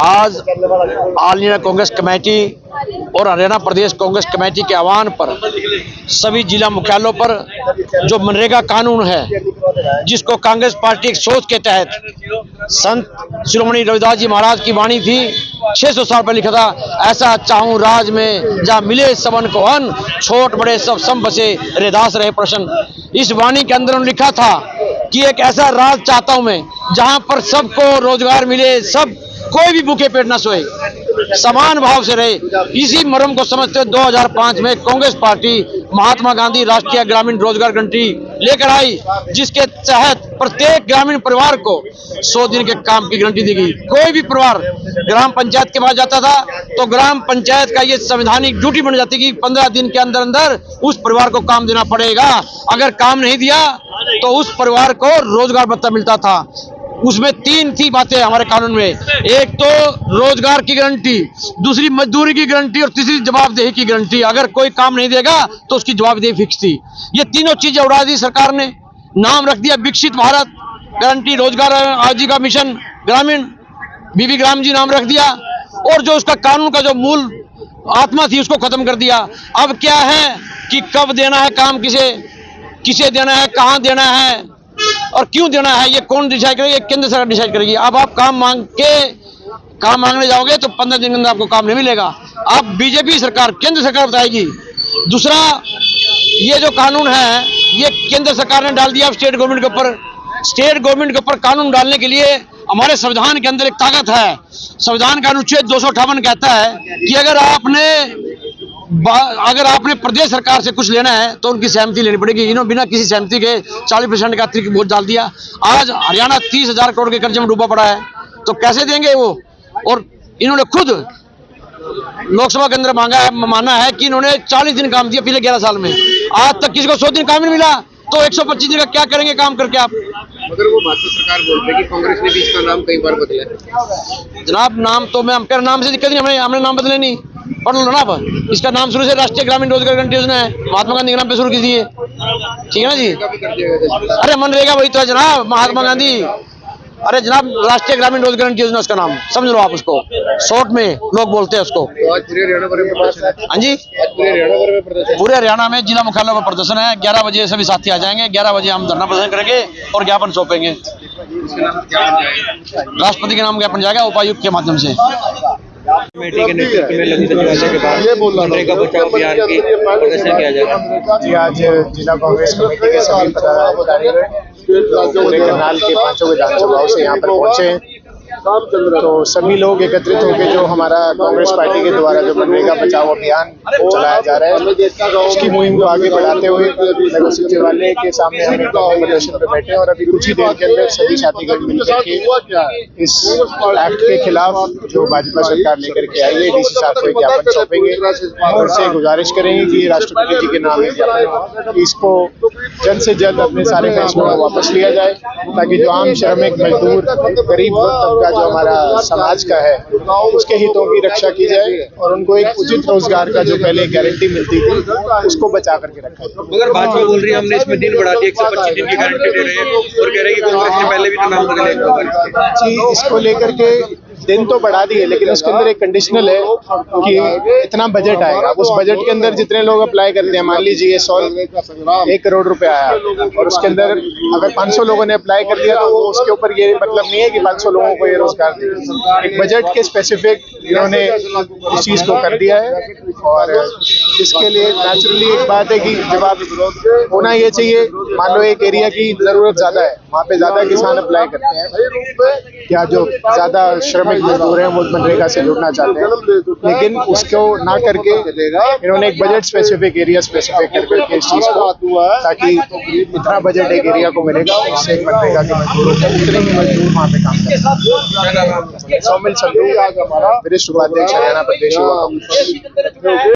आज all India Congress committee और हरियाणा प्रदेश Congress committee के आह्वान पर सभी जिला मुख्यालयों पर जो मनरेगा कानून है, जिसको कांग्रेस पार्टी की सोच के तहत संत शिरोमणि रविदास जी महाराज की वाणी थी, 600 साल पहले लिखा था, ऐसा चाहूं राज में जहाँ मिले सबन को अन्न, छोट बड़े सब सम बसे रैदास रहे प्रसन्न। इस वाणी के अंदर उन्होंने लिखा था कि एक ऐसा राज चाहता हूं मैं जहां पर सबको रोजगार मिले, सब कोई भी भूखे पेट न सोए, समान भाव से रहे। इसी मर्म को समझते हुए 2005 में कांग्रेस पार्टी महात्मा गांधी राष्ट्रीय ग्रामीण रोजगार गारंटी लेकर आई, जिसके तहत प्रत्येक ग्रामीण परिवार को 100 दिन के काम की गारंटी दी गई। कोई भी परिवार ग्राम पंचायत के पास जाता था तो ग्राम पंचायत का ये संवैधानिक ड्यूटी बन जाती कि 15 दिन के अंदर अंदर उस परिवार को काम देना पड़ेगा। अगर काम नहीं दिया तो उस परिवार को रोजगार भत्ता मिलता था। उसमें 3 थी बातें हमारे कानून में, एक तो रोजगार की गारंटी, दूसरी मजदूरी की गारंटी और तीसरी जवाबदेही की गारंटी। अगर कोई काम नहीं देगा तो उसकी जवाबदेही फिक्स थी। ये तीनों चीजें उड़ा दी सरकार ने, नाम रख दिया विकसित भारत गारंटी रोजगार आजीविका मिशन ग्रामीण, बीबी ग्राम जी नाम रख दिया, और जो उसका कानून का जो मूल आत्मा थी उसको खत्म कर दिया। अब क्या है कि कब देना है काम, किसे देना है, कहां देना है और क्यों देना है, ये कौन डिसाइड करेगा? ये केंद्र सरकार डिसाइड करेगी। अब आप काम मांगने जाओगे तो 15 दिन के अंदर आपको काम नहीं मिलेगा। अब बीजेपी सरकार, केंद्र सरकार बताएगी। दूसरा, ये जो कानून है ये केंद्र सरकार ने डाल दिया स्टेट गवर्नमेंट के ऊपर। स्टेट गवर्नमेंट के ऊपर कानून डालने के लिए हमारे संविधान के अंदर एक ताकत है। संविधान का अनुच्छेद 258 कहता है कि अगर आपने प्रदेश सरकार से कुछ लेना है तो उनकी सहमति लेनी पड़ेगी। इन्होंने बिना किसी सहमति के 40% का अतिरिक्त बोझ डाल दिया। आज हरियाणा 30,000 करोड़ के कर्जे में डूबा पड़ा है, तो कैसे देंगे वो? और इन्होंने खुद लोकसभा के अंदर माना है कि इन्होंने 40 दिन काम दिया पिछले 11 साल में, आज तक किसी को 100 दिन काम नहीं मिला, तो 125 दिन का क्या करेंगे काम करके आप? मगर वो भाजपा सरकार बोलते हैं कि कांग्रेस ने भी इसका नाम कई बार बदला है। जनाब, नाम तो मैं हमके नाम से दिक्कत नहीं, हमने नाम बदले नहीं। पढ़ लो जनाब, इसका नाम शुरू से राष्ट्रीय ग्रामीण रोजगार गारंटी योजना है, महात्मा गांधी के नाम पे शुरू की थी है, ठीक है ना जी? अरे मनरेगा वही तो है जनाब, महात्मा गांधी। अरे जनाब, राष्ट्रीय ग्रामीण रोजगार गारंटी योजना उसका नाम, समझ लो आप उसको, शॉर्ट में लोग बोलते हैं उसको। आज पूरे हरियाणा भर में प्रदर्शन है। हाँ जी, पूरे हरियाणा में जिला मुख्यालयों पर प्रदर्शन है। 11 बजे सभी साथी आ जाएंगे। 11 बजे हम धरना प्रदर्शन करेंगे और ज्ञापन सौंपेंगे। राष्ट्रपति के नाम ज्ञापन जाएगा उपायुक्त के माध्यम से। कमेटी के नेतृत्व में लघु सचिवालय के बाद मनरेगा बचाओ अभियान की प्रदर्शन किया जाएगा। जी, आज जिला कांग्रेस कमेटी के सभी पदाधिकारी पूरे करनाल के 5 विधानसभाओं से यहाँ पर पहुंचे हैं। तो सभी लोग एकत्रित होकर जो हमारा कांग्रेस पार्टी के द्वारा जो मनरेगा बचाओ अभियान चलाया जा रहा है, उसकी मुहिम को आगे बढ़ाते हुए नगर सचिवालय के सामने हम प्रदर्शन पर बैठे हैं। और अभी कुछ ही देर के अंदर सभी साथीगण मिलकर के इस एक्ट के खिलाफ जो भाजपा सरकार लेकर के आई है, डीसी साहब को ज्ञापन सौंपेंगे और उनसे गुजारिश करेंगे कि राष्ट्रपति जी के नाम है ज्ञापन, इसको जल्द से जल्द अपने सारे फैसलों को वापस लिया जाए, ताकि जो आम श्रमिक मजदूर गरीब तबका जो हमारा समाज का है उसके हितों की रक्षा की जाए और उनको एक उचित रोजगार का जो पहले गारंटी मिलती थी उसको बचा करके रखा जाए। मगर भाजपा बोल रही है हमने इसमें दिन बढ़ा दिया, 125 दिन की गारंटी दे रहे हैं और कह रहे हैं कि कांग्रेस ने पहले भी तो नाम बदले। जी, इसको लेकर के दिन तो बढ़ा दिए, लेकिन उसके अंदर एक कंडीशनल है कि इतना बजट आएगा। उस बजट के अंदर जितने लोग अप्लाई करते हैं, मान लीजिए 1 करोड़ रुपए आया और उसके अंदर अगर 500 लोगों ने अप्लाई कर दिया तो उसके ऊपर ये मतलब नहीं है कि 500 लोगों को ये रोजगार देंगे। एक बजट के स्पेसिफिक इन्होंने इस चीज को कर दिया है और इसके लिए नेचुरली एक बात है कि जब आप होना ये चाहिए, मान लो एक एरिया की जरूरत ज्यादा है, वहाँ पे ज्यादा किसान अप्लाई करते हैं, क्या जो ज्यादा श्रमिक मजदूर हैं वो मनरेगा से जुड़ना चाहते हैं, लेकिन उसको ना करके इन्होंने एक बजट स्पेसिफिक एरिया स्पेसिफिक करके इस चीज को, ताकि इतना बजट एक एरिया को मिलेगा उससे एक मनरेगा के मजदूरों को उतने ही मजदूर वहाँ पे काम करेंगे। सौमिल संधू, वरिष्ठ उपाध्यक्ष हरियाणा प्रदेश युवा कांग्रेस।